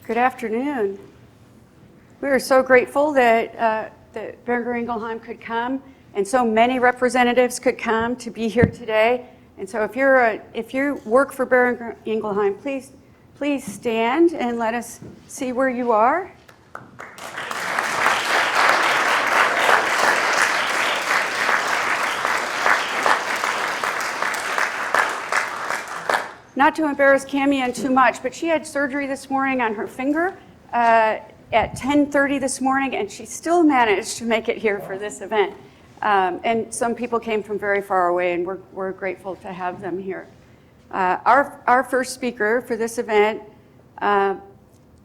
Good afternoon. We are so grateful that Boehringer Ingelheim could come, and so many representatives could come to be here today. And so, if you work for Boehringer Ingelheim, please stand and let us see where you are. Not to embarrass Camian too much, but she had surgery this morning on her finger at 10:30 this morning, and she still managed to make it here for this event. And some people came from very far away, and we're grateful to have them here. Our first speaker for this event,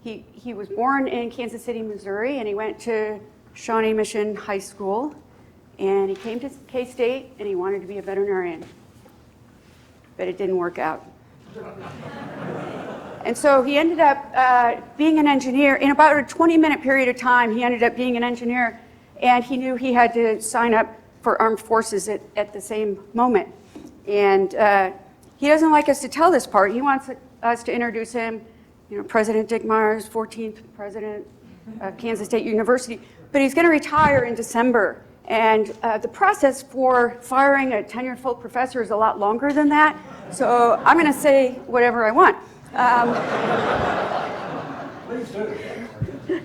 he was born in Kansas City, Missouri, and he went to Shawnee Mission High School, and he came to K-State, and he wanted to be a veterinarian, but it didn't work out. And so he ended up being an engineer. In about a 20-minute period of time, he ended up being an engineer, and he knew he had to sign up for armed forces at the same moment. And he doesn't like us to tell this part. He wants us to introduce him, President Dick Myers, 14th president of Kansas State University. But he's going to retire in December. And the process for firing a tenured full professor is a lot longer than that. So I'm going to say whatever I want. Please do.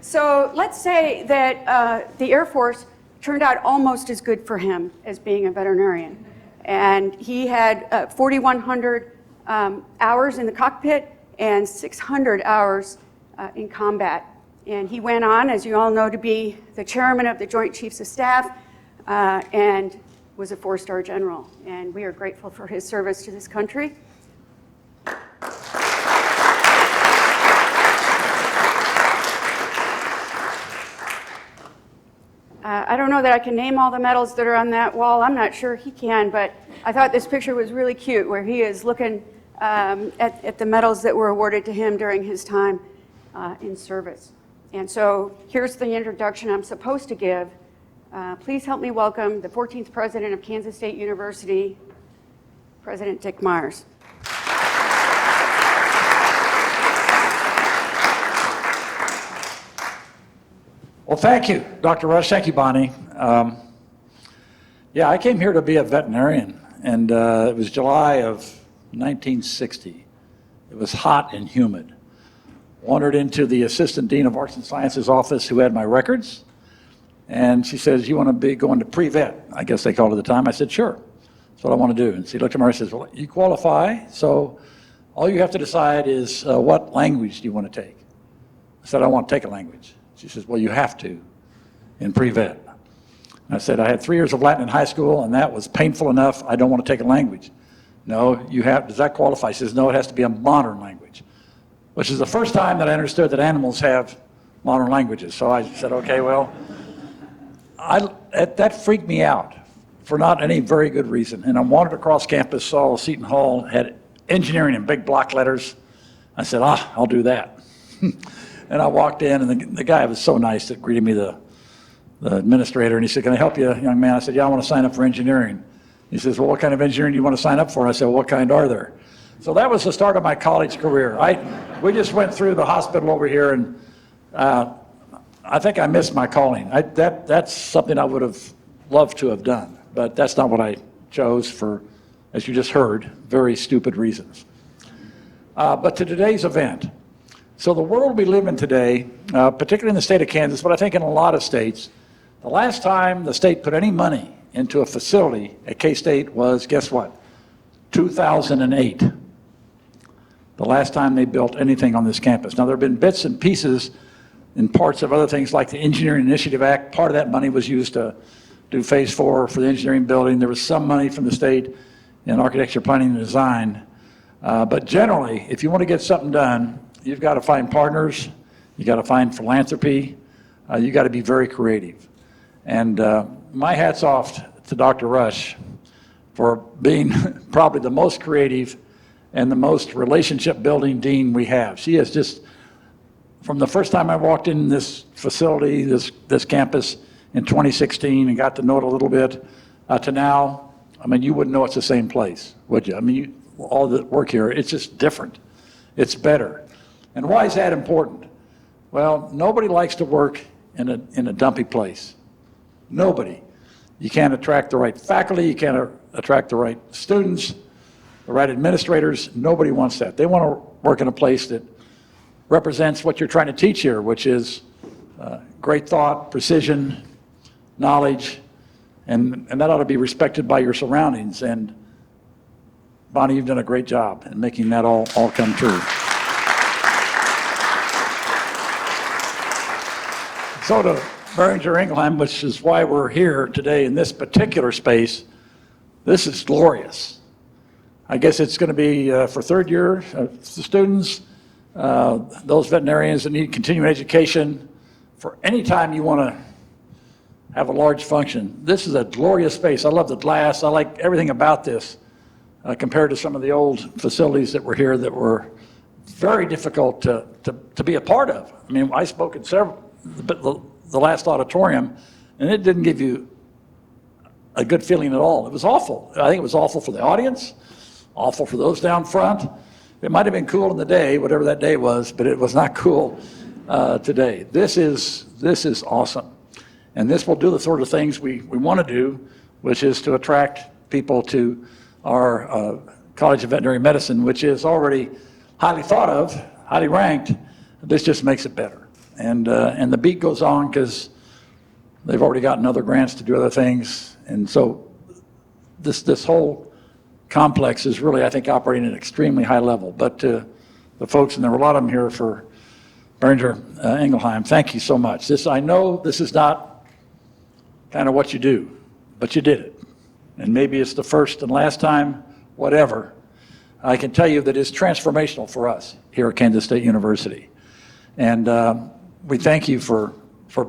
So let's say that the Air Force turned out almost as good for him as being a veterinarian. And he had 4,100 hours in the cockpit and 600 hours in combat. And he went on, as you all know, to be the chairman of the Joint Chiefs of Staff and was a 4-star general. And we are grateful for his service to this country. I don't know that I can name all the medals that are on that wall. I'm not sure he can, but I thought this picture was really cute where he is looking at the medals that were awarded to him during his time in service. And so here's the introduction I'm supposed to give. Please help me welcome the 14th president of Kansas State University, President Dick Myers. Well, thank you, Dr. Rush. Thank you, Bonnie. I came here to be a veterinarian, and it was July of 1960. It was hot and humid. Wandered into the assistant dean of arts and sciences office who had my records, and she says, "You want to be going to pre-vet?" I guess they called it at the time. I said, "Sure, that's what I want to do." And she looked at me and says, "Well, you qualify, so all you have to decide is what language do you want to take?" I said, "I want to take a language." She says, "Well, you have to in pre-vet." And I said, "I had 3 years of Latin in high school, and that was painful enough. I don't want to take a language." "No, you have. Does that qualify?" She says, "No, it has to be a modern language," which is the first time that I understood that animals have modern languages. So I said, okay, well, that freaked me out for not any very good reason. And I wandered across campus, saw Seton Hall had engineering in big block letters. I said, I'll do that. And I walked in, and the guy was so nice that greeted me, the administrator, and he said, "Can I help you, young man?" I said, "Yeah, I want to sign up for engineering." He says, "Well, what kind of engineering do you want to sign up for?" I said, "Well, what kind are there?" So that was the start of my college career. We just went through the hospital over here, and I think I missed my calling. That's something I would have loved to have done, but that's not what I chose for, as you just heard, very stupid reasons. But to today's event. So the world we live in today, particularly in the state of Kansas, but I think in a lot of states, the last time the state put any money into a facility at K-State was, guess what? 2008. The last time they built anything on this campus. Now, there have been bits and pieces in parts of other things like the Engineering Initiative Act. Part of that money was used to do Phase 4 for the engineering building. There was some money from the state in architecture, planning, and design. But generally, if you want to get something done, you've got to find partners. You got to find philanthropy. You got to be very creative. And my hat's off to Dr. Rush for being probably the most creative and the most relationship-building dean we have. She has just, from the first time I walked in this facility, this campus in 2016 and got to know it a little bit, to now, I mean, you wouldn't know it's the same place, would you? I mean, all the work here, it's just different. It's better. And why is that important? Well, nobody likes to work in a dumpy place. Nobody. You can't attract the right faculty, you can't attract the right students, the right administrators. Nobody wants that. They want to work in a place that represents what you're trying to teach here, which is great thought, precision, knowledge, and that ought to be respected by your surroundings. And Bonnie, you've done a great job in making that all come true. So to Boehringer Ingelheim, which is why we're here today in this particular space, this is glorious. I guess it's going to be for third year students, those veterinarians that need continuing education, for any time you want to have a large function. This is a glorious space. I love the glass. I like everything about this compared to some of the old facilities that were here that were very difficult to be a part of. I mean, I spoke in the last auditorium, and it didn't give you a good feeling at all. It was awful. I think it was awful for the audience, awful for those down front. It might have been cool in the day, whatever that day was, but it was not cool today. This is awesome. And this will do the sort of things we want to do, which is to attract people to our College of Veterinary Medicine, which is already highly thought of, highly ranked. This just makes it better. And the beat goes on because they've already gotten other grants to do other things. And so this whole complex is really, I think, operating at an extremely high level. But to the folks, and there were a lot of them here for Boehringer Ingelheim, thank you so much. I know this is not kind of what you do, but you did it. And maybe it's the first and last time, whatever. I can tell you that it's transformational for us here at Kansas State University. And we thank you for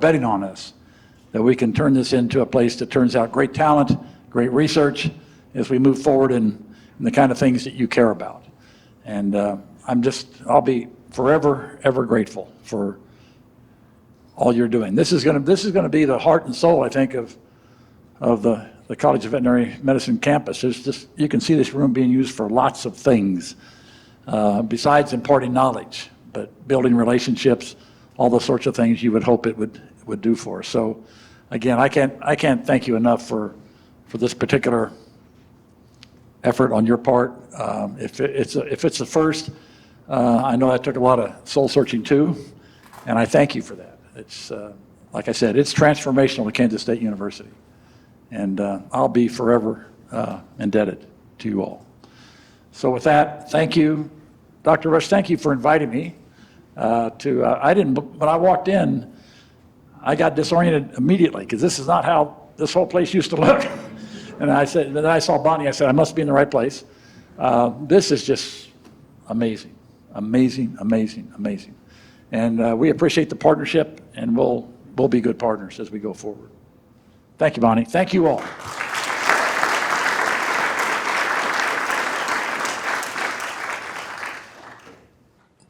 betting on us, that we can turn this into a place that turns out great talent, great research as we move forward in the kind of things that you care about. And I'll be forever, ever grateful for all you're doing. This is going to be the heart and soul, I think, of the College of Veterinary Medicine campus. You can see this room being used for lots of things besides imparting knowledge, but building relationships, all the sorts of things you would hope it would do for us. So again, I can't thank you enough for this particular effort on your part. If it's a first, I know that took a lot of soul searching too, and I thank you for that. It's like I said, it's transformational to Kansas State University, and I'll be forever indebted to you all. So with that, thank you, Dr. Rush. Thank you for inviting me when I walked in, I got disoriented immediately because this is not how this whole place used to look. And then I saw Bonnie. I said, I must be in the right place. This is just amazing, amazing, amazing, amazing. And we appreciate the partnership, and we'll be good partners as we go forward. Thank you, Bonnie. Thank you all.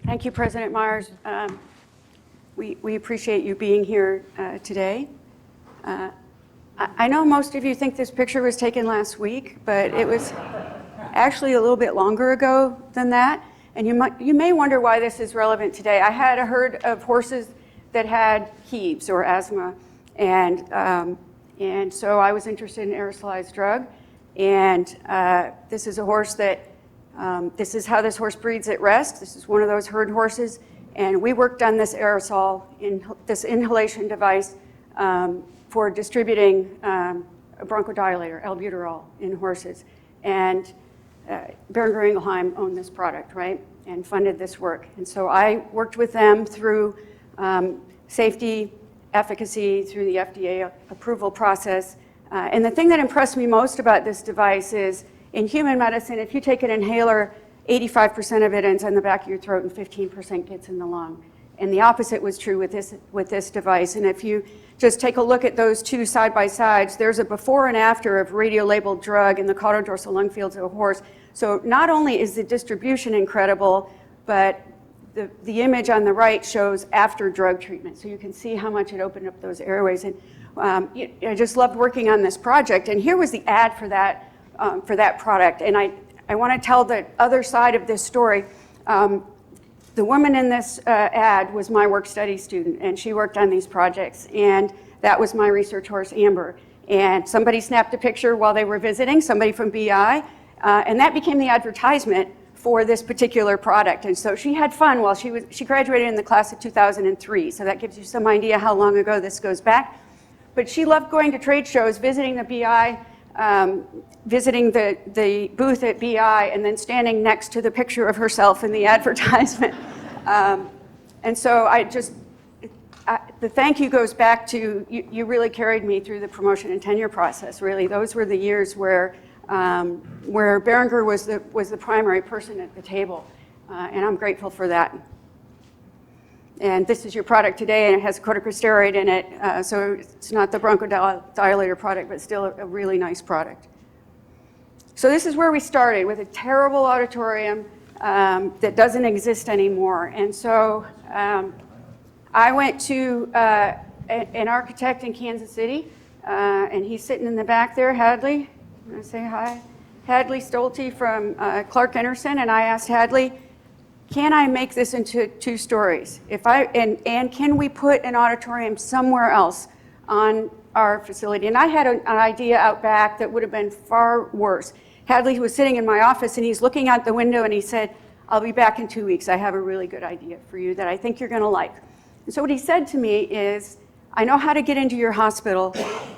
Thank you, President Myers. We appreciate you being here today. I know most of you think this picture was taken last week, but it was actually a little bit longer ago than that. And you may wonder why this is relevant today. I had a herd of horses that had heaves or asthma, and so I was interested in aerosolized drug. And this is a horse that, this is how this horse breeds at rest. This is one of those herd horses. And we worked on this aerosol, this inhalation device for distributing a bronchodilator, albuterol, in horses. And Boehringer Ingelheim owned this product, right, and funded this work. And so I worked with them through safety, efficacy, through the FDA approval process. And the thing that impressed me most about this device is, in human medicine, if you take an inhaler, 85% of it ends in the back of your throat and 15% gets in the lung. And the opposite was true with this device. And if you just take a look at those two side by sides, there's a before and after of radio-labeled drug in the caudodorsal lung fields of a horse. So not only is the distribution incredible, but the image on the right shows after drug treatment. So you can see how much it opened up those airways. And I just loved working on this project. And here was the ad for that product. And I want to tell the other side of this story. The the woman in this ad was my work-study student, and she worked on these projects, and that was my research horse, Amber. And somebody snapped a picture while they were visiting, somebody from BI, and that became the advertisement for this particular product. And so she had fun while she graduated in the class of 2003, so that gives you some idea how long ago this goes back. But she loved going to trade shows, visiting the BI, visiting the booth at BI, and then standing next to the picture of herself in the advertisement. And so the thank you goes back to, you really carried me through the promotion and tenure process, really. Those were the years where Boehringer was the primary person at the table, and I'm grateful for that. And this is your product today, and it has corticosteroid in it, so it's not the bronchodilator product, but still a really nice product. So this is where we started, with a terrible auditorium that doesn't exist anymore. And so I went to an architect in Kansas City, and he's sitting in the back there, Hadley. I'm going to say hi. Hadley Stolte from Clark Anderson, and I asked Hadley, can I make this into 2 stories? And can we put an auditorium somewhere else on our facility? And I had an idea out back that would have been far worse. Hadley was sitting in my office, and he's looking out the window, and he said, I'll be back in 2 weeks. I have a really good idea for you that I think you're going to like. And so what he said to me is, I know how to get into your hospital.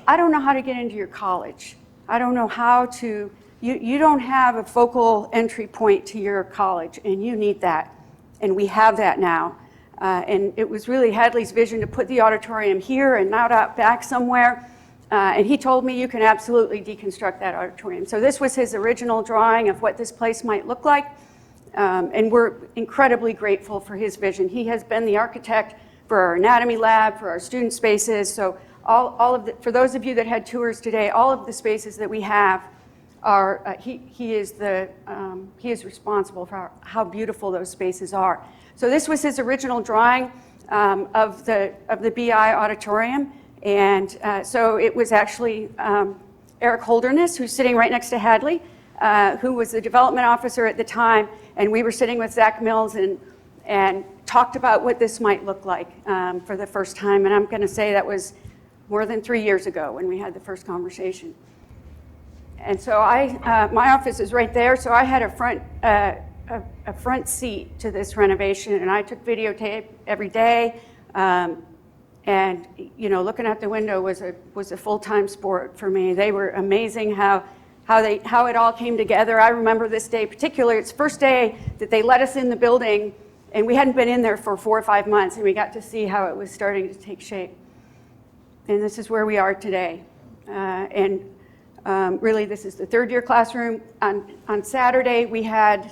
I don't know how to get into your college. I don't know how to, you don't have a focal entry point to your college, and you need that. And we have that now. And it was really Hadley's vision to put the auditorium here and not out back somewhere. And he told me you can absolutely deconstruct that auditorium. So this was his original drawing of what this place might look like. And we're incredibly grateful for his vision. He has been the architect for our anatomy lab, for our student spaces. So for those of you that had tours today, all of the spaces that we have are, he is responsible for how beautiful those spaces are. So this was his original drawing of the BI auditorium. And so it was actually Eric Holderness, who's sitting right next to Hadley, who was the development officer at the time. And we were sitting with Zach Mills and talked about what this might look like for the first time. And I'm going to say that was more than 3 years ago when we had the first conversation. And so my office is right there, so I had a front seat to this renovation, and I took videotape every day. And looking out the window was a full-time sport for me. They were amazing how it all came together. I remember this day particularly. It's the first day that they let us in the building, and we hadn't been in there for 4 or 5 months, and we got to see how it was starting to take shape. And this is where we are today. Really, this is the 3rd-year classroom. On Saturday,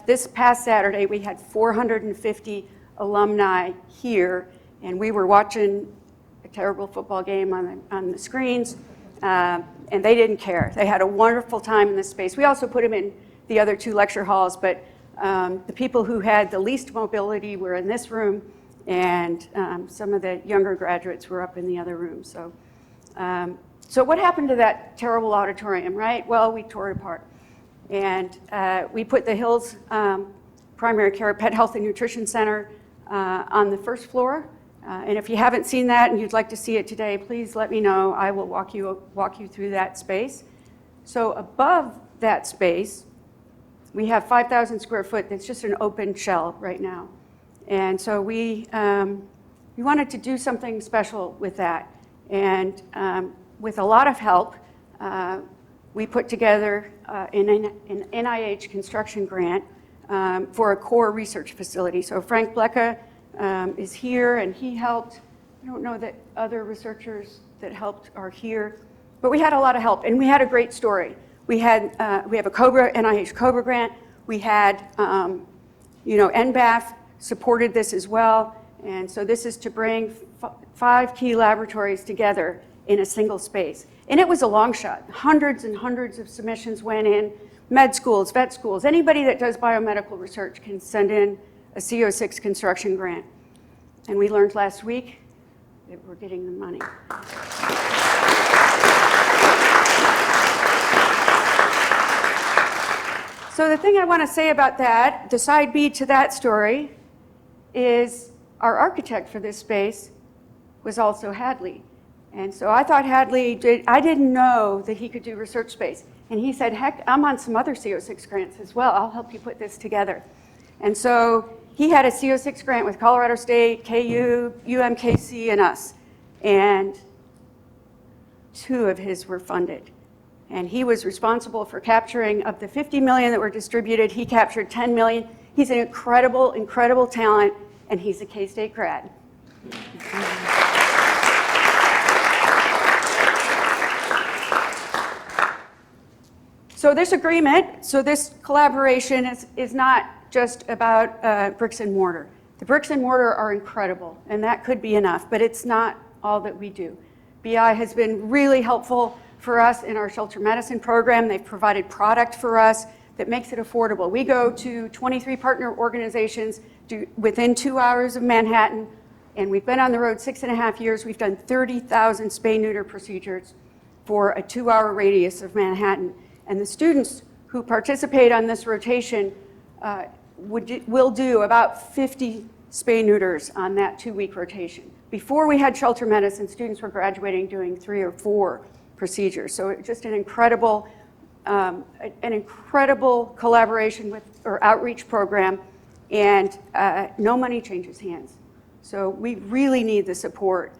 this past Saturday, we had 450 alumni here, and we were watching a terrible football game on the screens, and they didn't care. They had a wonderful time in this space. We also put them in the other 2 lecture halls, but the people who had the least mobility were in this room, and some of the younger graduates were up in the other room. So what happened to that terrible auditorium, right? Well, we tore it apart. And we put the Hills Primary Care Pet Health and Nutrition Center on the 1st floor. And if you haven't seen that and you'd like to see it today, please let me know. I will walk you through that space. So above that space, we have 5,000 square foot that's just an open shell right now. And so we wanted to do something special with that. And with a lot of help, we put together an NIH construction grant for a core research facility. So Frank Blecka is here, and he helped. I don't know that other researchers that helped are here, but we had a lot of help, and we had a great story. We have a NIH COBRA grant. We had, NBAF supported this as well, and so this is to bring 5 key laboratories together in a single space. And it was a long shot. Hundreds and hundreds of submissions went in. Med schools, vet schools, anybody that does biomedical research can send in a CO6 construction grant. And we learned last week that we're getting the money. So the thing I want to say about that, the side B to that story, is our architect for this space was also Hadley. And so I thought I didn't know that he could do research space. And he said, heck, I'm on some other CO6 grants as well. I'll help you put this together. And so he had a CO6 grant with Colorado State, KU, UMKC, and us. And 2 of his were funded. And he was responsible for capturing, of the 50 million that were distributed, he captured 10 million. He's an incredible, incredible talent, and he's a K-State grad. So this agreement, this collaboration is not just about bricks and mortar. The bricks and mortar are incredible, and that could be enough, but it's not all that we do. BI has been really helpful for us in our shelter medicine program. They've provided product for us that makes it affordable. We go to 23 partner organizations within 2 hours of Manhattan, and we've been on the road 6.5 years. We've done 30,000 spay-neuter procedures for a 2-hour radius of Manhattan. And the students who participate on this rotation will do about 50 spay-neuters on that 2-week rotation. Before we had shelter medicine, students were graduating doing 3 or 4 procedures. So it's just an incredible collaboration or outreach program, and no money changes hands. So we really need the support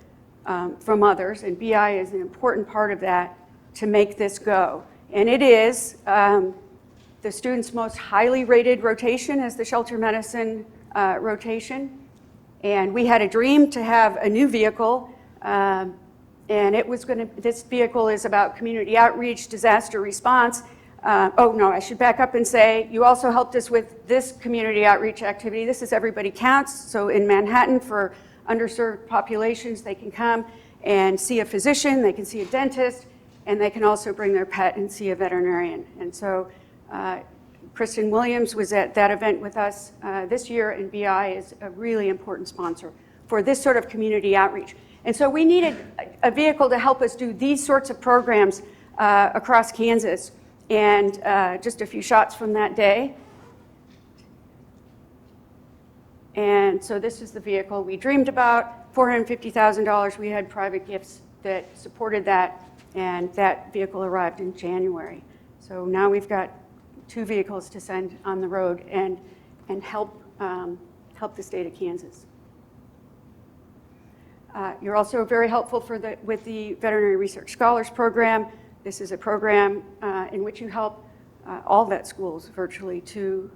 from others, and BI is an important part of that to make this go. And it is the student's most highly rated rotation is the shelter medicine rotation. And we had a dream to have a new vehicle, and this vehicle is about community outreach, disaster response. I should back up and say, you also helped us with this community outreach activity. This is Everybody Counts. So in Manhattan, for underserved populations, they can come and see a physician, they can see a dentist, and they can also bring their pet and see a veterinarian. And so Kristen Williams was at that event with us this year, and BI is a really important sponsor for this sort of community outreach. And so we needed a vehicle to help us do these sorts of programs across Kansas. And just a few shots from that day. And so this is the vehicle we dreamed about, $450,000. We had private gifts that supported that, and that vehicle arrived in January. So now we've got 2 vehicles to send on the road and help the state of Kansas. You're also very helpful with the Veterinary Research Scholars Program. This is a program in which you help all vet schools virtually to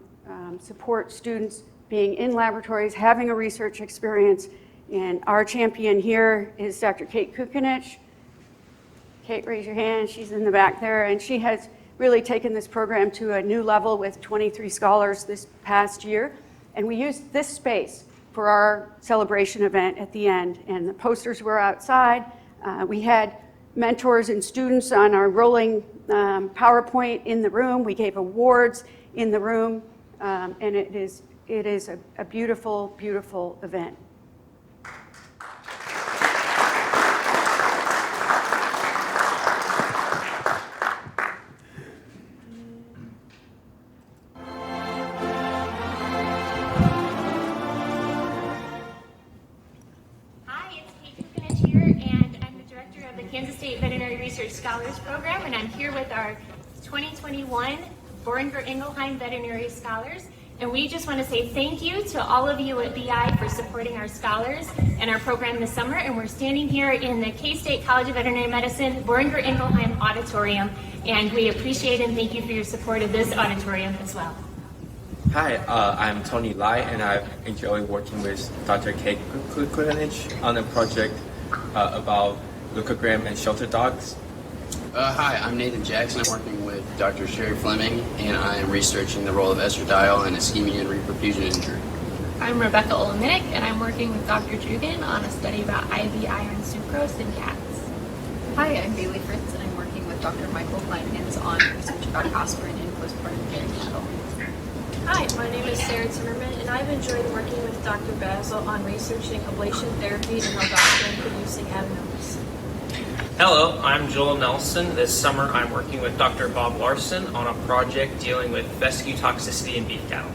support students being in laboratories, having a research experience. And our champion here is Dr. Kate Kukanich. Kate, raise your hand. She's in the back there. And she has really taken this program to a new level with 23 scholars this past year. And we used this space for our celebration event at the end. And the posters were outside. We had mentors and students on our rolling PowerPoint in the room. We gave awards in the room, and it is a beautiful, beautiful event. Kansas State Veterinary Research Scholars Program, and I'm here with our 2021 Boehringer Ingelheim Veterinary Scholars. And we just want to say thank you to all of you at BI for supporting our scholars and our program this summer. And we're standing here in the K-State College of Veterinary Medicine Boehringer Ingelheim Auditorium, and we appreciate and thank you for your support of this auditorium as well. Hi, I'm Tony Lai, and I enjoy working with Dr. Kate Kukanich on a project about leukogram and shelter dogs. Hi, I'm Nathan Jackson. I'm working with Dr. Sherry Fleming, and I am researching the role of estradiol in ischemia and reperfusion injury. I'm Rebecca Olenick, and I'm working with Dr. Jugan on a study about IV iron sucrose in cats. Hi, I'm Bailey Fritz, and I'm working with Dr. Michael Kleinhans on research about aspirin in postpartum care in cattle. Hi, my name is Sarah Timmerman, and I've enjoyed working with Dr. Basil on researching ablation therapy and aldosterone producing adenomas. Hello, I'm Joel Nelson. This summer I'm working with Dr. Bob Larson on a project dealing with fescue toxicity in beef cattle.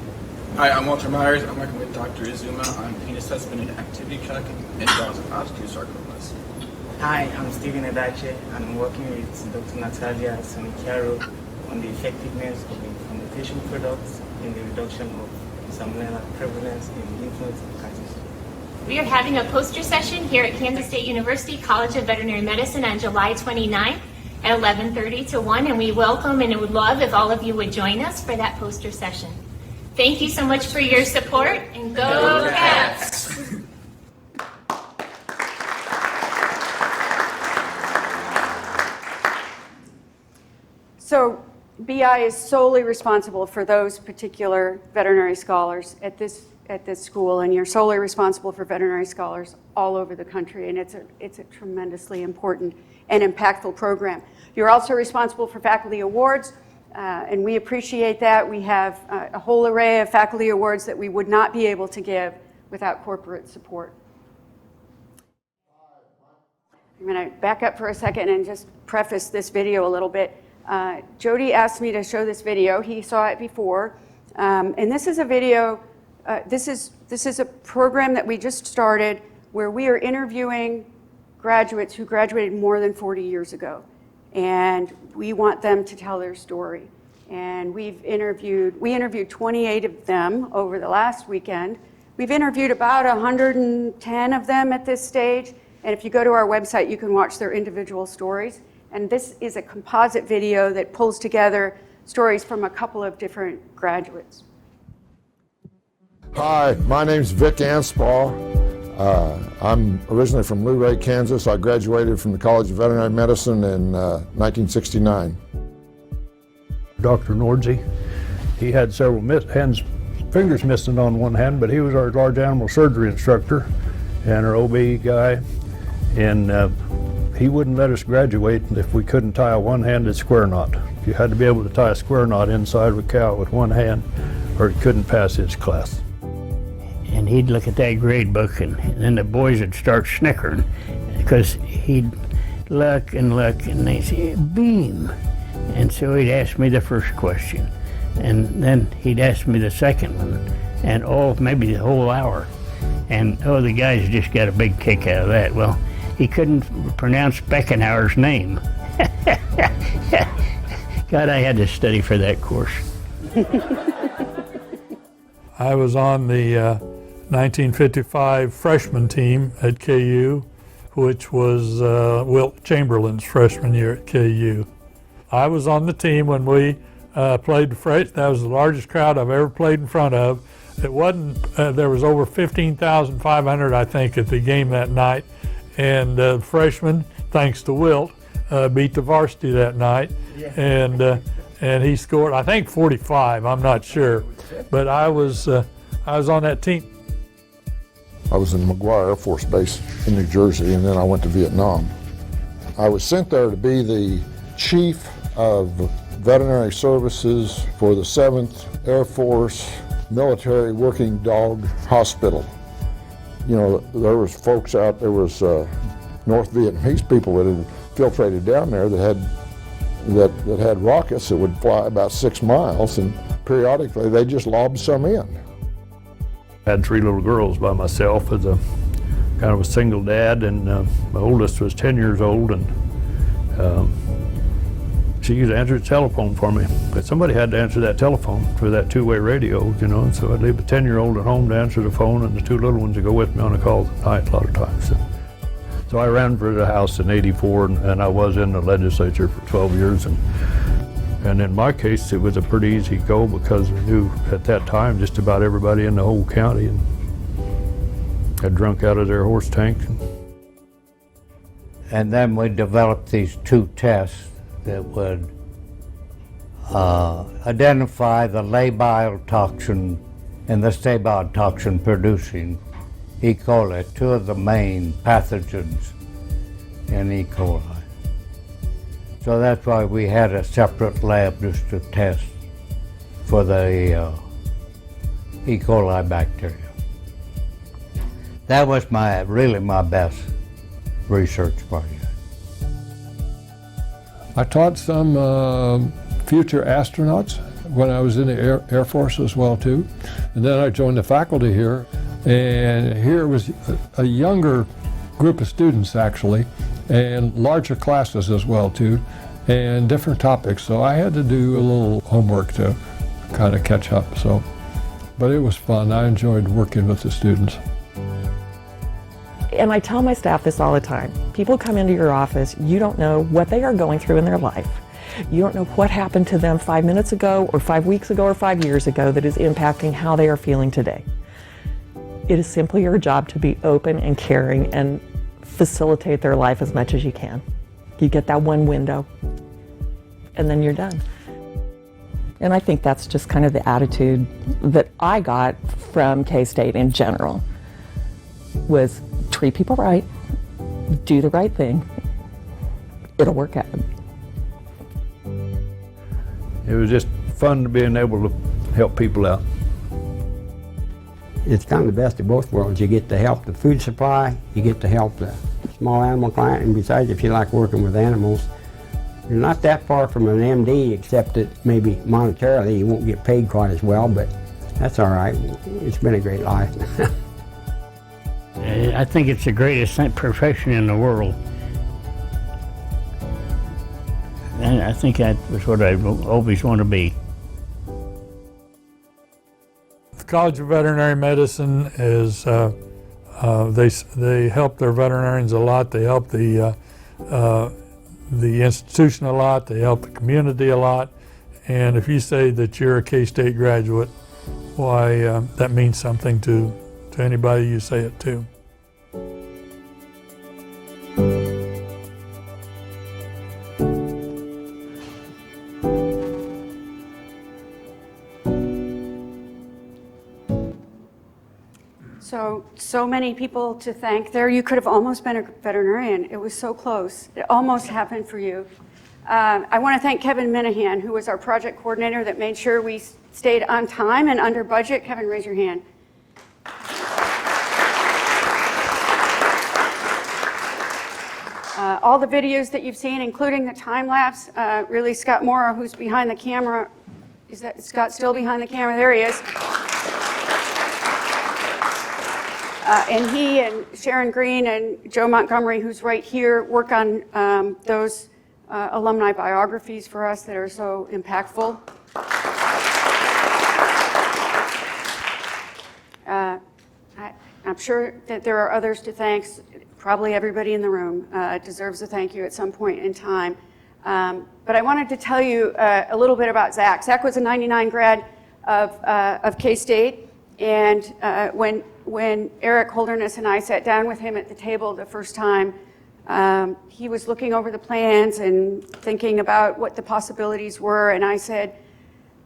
Hi, I'm Walter Myers. I'm working with Dr. Izuma on pain assessment and activity tracking and dogs with osteosarcomas. Hi, I'm Stephen Edache, and I'm working with Dr. Natalia Sonikiaro on the effectiveness of the fermentation products in the reduction of salmonella prevalence in influenza cases. We are having a poster session here at Kansas State University College of Veterinary Medicine on July 29th at 11:30 to 1, and we welcome and would love if all of you would join us for that poster session. Thank you so much for your support, and go Cats! So BI is solely responsible for those particular veterinary scholars at this school, and you're solely responsible for veterinary scholars all over the country, and it's a tremendously important and impactful program. You're also responsible for faculty awards, and we appreciate that. We have a whole array of faculty awards that we would not be able to give without corporate support. I'm going to back up for a second and just preface this video a little bit. Jody asked me to show this video. He saw it before, and this is a video. This is a program that we just started where we are interviewing graduates who graduated more than 40 years ago, and we want them to tell their story. And we interviewed 28 of them over the last weekend. We've interviewed about 110 of them at this stage, and if you go to our website, you can watch their individual stories. And this is a composite video that pulls together stories from a couple of different graduates. Hi, my name's Vic Anspar. I'm originally from Luray, Kansas. I graduated from the College of Veterinary Medicine in 1969. Dr. Nordzi, he had several fingers missing on one hand, but he was our large animal surgery instructor and our OB guy, and he wouldn't let us graduate if we couldn't tie a one-handed square knot. You had to be able to tie a square knot inside of a cow with one hand, or you couldn't pass his class. And he'd look at that grade book, and then the boys would start snickering because he'd look, and they'd say, beam. And so he'd ask me the first question, and then he'd ask me the second one, and maybe the whole hour. And the guys just got a big kick out of that. Well, he couldn't pronounce Beckenhauer's name. God, I had to study for that course. I was on the 1955 freshman team at KU, which was Wilt Chamberlain's freshman year at KU. I was on the team when we played the fresh. That was the largest crowd I've ever played in front of. It wasn't. There was over 15,500, I think, at the game that night. And freshmen, thanks to Wilt, beat the varsity that night, and he scored, I think, 45. I'm not sure, but I was on that team. I was in McGuire Air Force Base in New Jersey, and then I went to Vietnam. I was sent there to be the chief of veterinary services for the 7th Air Force Military Working Dog Hospital. You know, there was folks out there, was North Vietnamese people that had infiltrated down there that had rockets that would fly about 6 miles, and periodically they just lobbed some in. I had 3 little girls by myself as a kind of a single dad, and my oldest was 10 years old, and she used to answer the telephone for me. But somebody had to answer that telephone for that two-way radio, you know, and so I'd leave a 10-year-old at home to answer the phone, and the 2 little ones would go with me on the calls at night a lot of times. So I ran for the House in '84, and I was in the legislature for 12 years. And in my case, it was a pretty easy go because we knew at that time just about everybody in the whole county and had drunk out of their horse tanks. And then we developed these 2 tests that would identify the labile toxin and the stabile toxin producing E. coli, 2 of the main pathogens in E. coli. So that's why we had a separate lab just to test for the E. coli bacteria. That was really my best research project. I taught some future astronauts when I was in the Air Force as well too. And then I joined the faculty here, and here was a younger group of students actually, and larger classes as well too, and different topics. So I had to do a little homework to kind of catch up. So, but it was fun. I enjoyed working with the students. And I tell my staff this all the time. People come into your office, you don't know what they are going through in their life. You don't know what happened to them 5 minutes ago or 5 weeks ago or 5 years ago that is impacting how they are feeling today. It is simply your job to be open and caring and facilitate their life as much as you can. You get that one window and then you're done. And I think that's just kind of the attitude that I got from K-State in general, was treat people right, do the right thing, it'll work out. It was just fun to being able to help people out. It's kind of the best of both worlds. You get to help the food supply, you get to help the small animal client, and besides, if you like working with animals, you're not that far from an MD, except that maybe monetarily you won't get paid quite as well, but that's all right. It's been a great life. I think it's the greatest profession in the world. And I think that was what I always want to be. The College of Veterinary Medicine is, they help their veterinarians a lot. They help the institution a lot. They help the community a lot. And if you say that you're a K-State graduate, why, that means something to anybody you say it to. So many people to thank there. You could have almost been a veterinarian. It was so close. It almost happened for you. I want to thank Kevin Minahan, who was our project coordinator that made sure we stayed on time and under budget. Kevin, raise your hand. All the videos that you've seen, including the time lapse, really Scott Morrow, who's behind the camera. Is that Scott still behind the camera? There he is. And he and Sharon Green and Joe Montgomery, who's right here, work on those alumni biographies for us that are so impactful. I'm sure that there are others to thank. Probably everybody in the room deserves a thank you at some point in time. But I wanted to tell you a little bit about Zach. Zach was a 99 grad of K-State, and when Eric Holderness and I sat down with him at the table the first time, he was looking over the plans and thinking about what the possibilities were, and I said,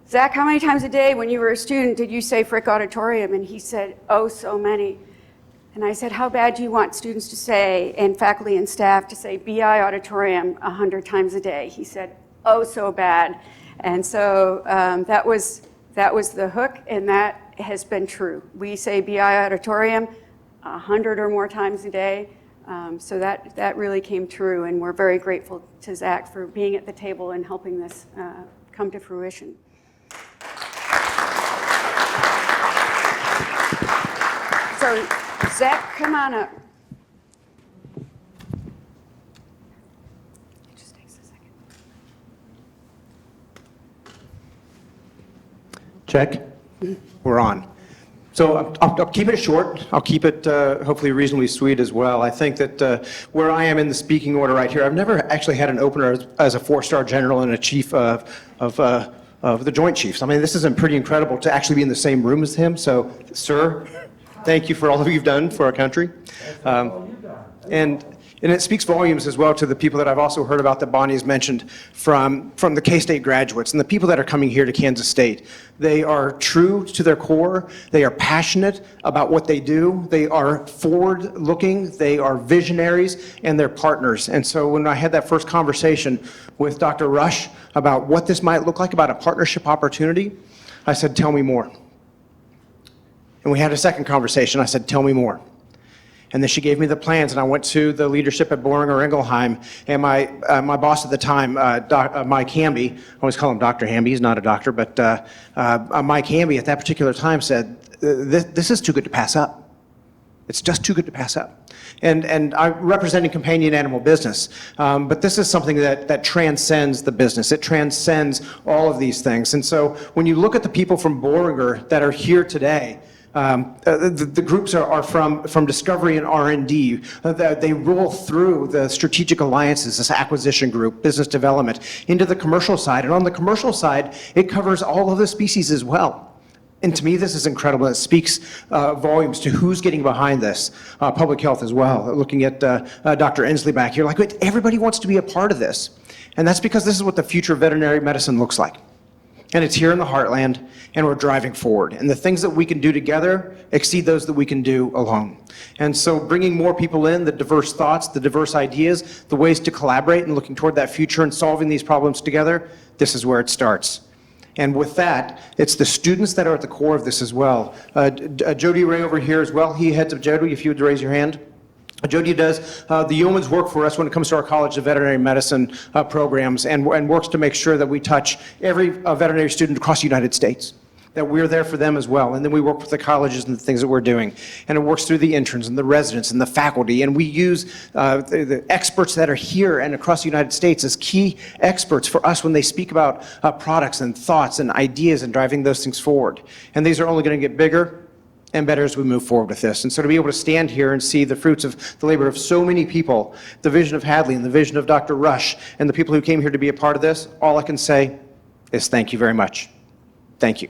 Zach, how many times a day when you were a student did you say Frick Auditorium? And he said, oh, so many. And I said, how bad do you want students to say, and faculty and staff to say BI Auditorium 100 times a day? He said, oh, so bad. And so that was the hook, and that has been true. We say BI Auditorium 100 or more times a day. So that really came true, and we're very grateful to Zach for being at the table and helping this come to fruition. So Zach, come on up. It just takes a second. Check. We're on. So I'll keep it short. I'll keep it hopefully reasonably sweet as well. I think that where I am in the speaking order right here, I've never actually had an opener as a four-star general and a chief of the Joint Chiefs. I mean, this is pretty incredible to actually be in the same room as him. So, sir, thank you for all that you've done for our country. And it speaks volumes as well to the people that I've also heard about that Bonnie has mentioned from the K-State graduates and the people that are coming here to Kansas State. They are true to their core. They are passionate about what they do. They are forward-looking. They are visionaries, and they're partners. And so when I had that first conversation with Dr. Rush about what this might look like, about a partnership opportunity, I said, tell me more. And we had a second conversation. I said, tell me more. And then she gave me the plans, and I went to the leadership at Boehringer Ingelheim, and my boss at the time, Mike Hamby, I always call him Dr. Hamby, he's not a doctor, but Mike Hamby at that particular time said, this is too good to pass up. It's just too good to pass up. And I'm representing companion animal business, but this is something that transcends the business. It transcends all of these things. And so when you look at the people from Boehringer that are here today, the groups are from discovery and R&D. They roll through the strategic alliances, this acquisition group, business development, into the commercial side. And on the commercial side, it covers all of the species as well. And to me, this is incredible. It speaks volumes to who's getting behind this. Public health as well. Looking at Dr. Inslee back here, like everybody wants to be a part of this. And that's because this is what the future of veterinary medicine looks like. And it's here in the heartland, and we're driving forward. And the things that we can do together exceed those that we can do alone. And so bringing more people in, the diverse thoughts, the diverse ideas, the ways to collaborate and looking toward that future and solving these problems together, this is where it starts. And with that, it's the students that are at the core of this as well. Jody Ray over here as well. He heads up Jody, if you would raise your hand. Jody does the yeoman's work for us when it comes to our College of Veterinary Medicine programs and works to make sure that we touch every veterinary student across the United States, that we're there for them as well. And then we work with the colleges and the things that we're doing. And it works through the interns and the residents and the faculty. And we use the experts that are here and across the United States as key experts for us when they speak about products and thoughts and ideas and driving those things forward. And these are only going to get bigger and better as we move forward with this. And so to be able to stand here and see the fruits of the labor of so many people, the vision of Hadley and the vision of Dr. Rush and the people who came here to be a part of this, all I can say is thank you very much. Thank you.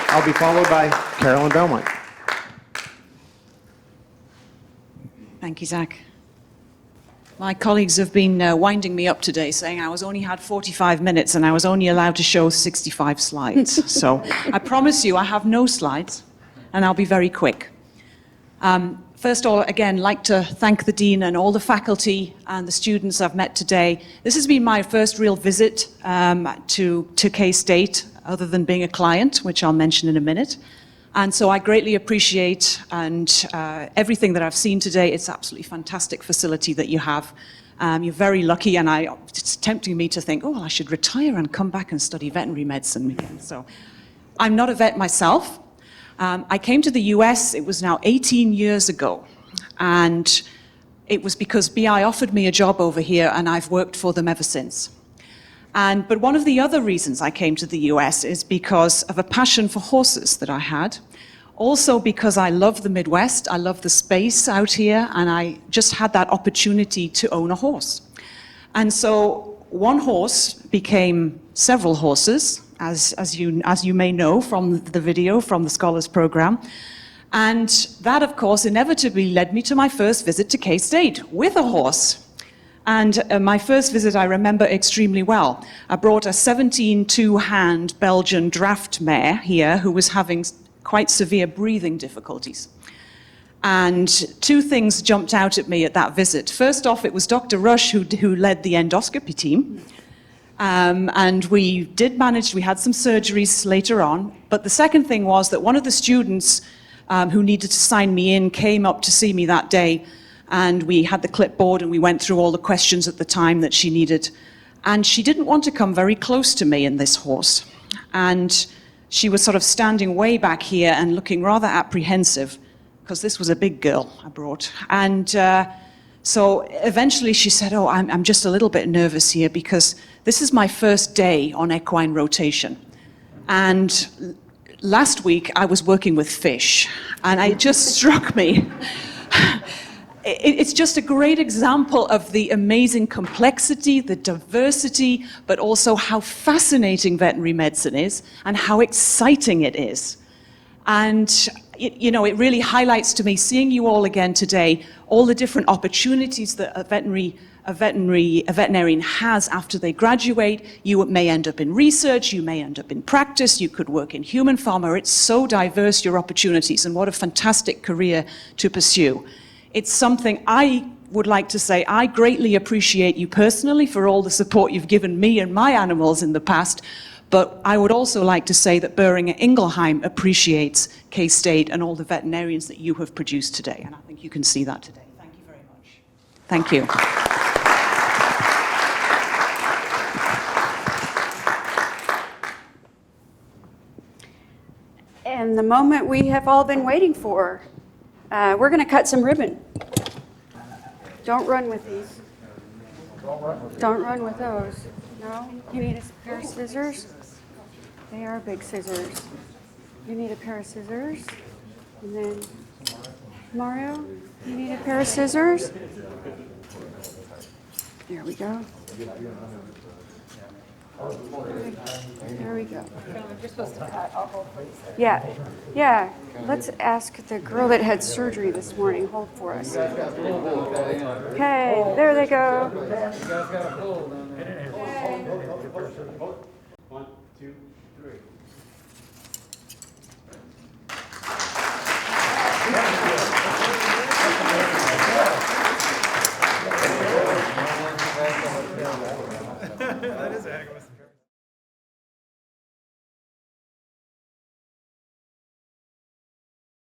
I'll be followed by Carolyn Belmont. Thank you, Zach. My colleagues have been winding me up today, saying I only had 45 minutes and I was only allowed to show 65 slides. So I promise you I have no slides, and I'll be very quick. First of all, again, like to thank the Dean and all the faculty and the students I've met today. This has been my first real visit to K-State, other than being a client, which I'll mention in a minute. And so I greatly appreciate everything that I've seen today. It's absolutely fantastic facility that you have. You're very lucky, and it's tempting me to think, oh, well, I should retire and come back and study veterinary medicine again. So I'm not a vet myself. I came to the US, it was now 18 years ago, and it was because BI offered me a job over here, and I've worked for them ever since. But one of the other reasons I came to the US is because of a passion for horses that I had. Also because I love the Midwest, I love the space out here, and I just had that opportunity to own a horse. And so one horse became several horses, as you may know from the video from the Scholars Program. And that, of course, inevitably led me to my first visit to K-State with a horse. And my first visit I remember extremely well. I brought a 17 two-hand Belgian draft mare here who was having quite severe breathing difficulties. And two things jumped out at me at that visit. First off, it was Dr. Rush who led the endoscopy team. And we had some surgeries later on. But the second thing was that one of the students who needed to sign me in came up to see me that day. And we had the clipboard and we went through all the questions at the time that she needed. And she didn't want to come very close to me in this horse. And she was sort of standing way back here and looking rather apprehensive, because this was a big girl I brought. And so eventually she said, oh, I'm just a little bit nervous here because this is my first day on equine rotation. And last week I was working with fish, and it just struck me. It's just a great example of the amazing complexity, the diversity, but also how fascinating veterinary medicine is and how exciting it is. And it really highlights to me, seeing you all again today, all the different opportunities that a veterinarian has after they graduate. You may end up in research, you may end up in practice, you could work in human pharma. It's so diverse, your opportunities, and what a fantastic career to pursue. It's something I would like to say I greatly appreciate you personally for all the support you've given me and my animals in the past, But I would also like to say that Boehringer Ingelheim appreciates K-State and all the veterinarians that you have produced today. And I think you can see that today. Thank you very much. Thank you. And the moment we have all been waiting for, we're going to cut some ribbon. Don't run with these. Don't run with those. No? You need a pair of scissors? They are big scissors. You need a pair of scissors. And then, Mario, you need a pair of scissors? There we go. There we go. You're supposed to cut. I'll hold for you. Yeah, yeah. Let's ask the girl that had surgery this morning. Hold for us. Okay, there they go.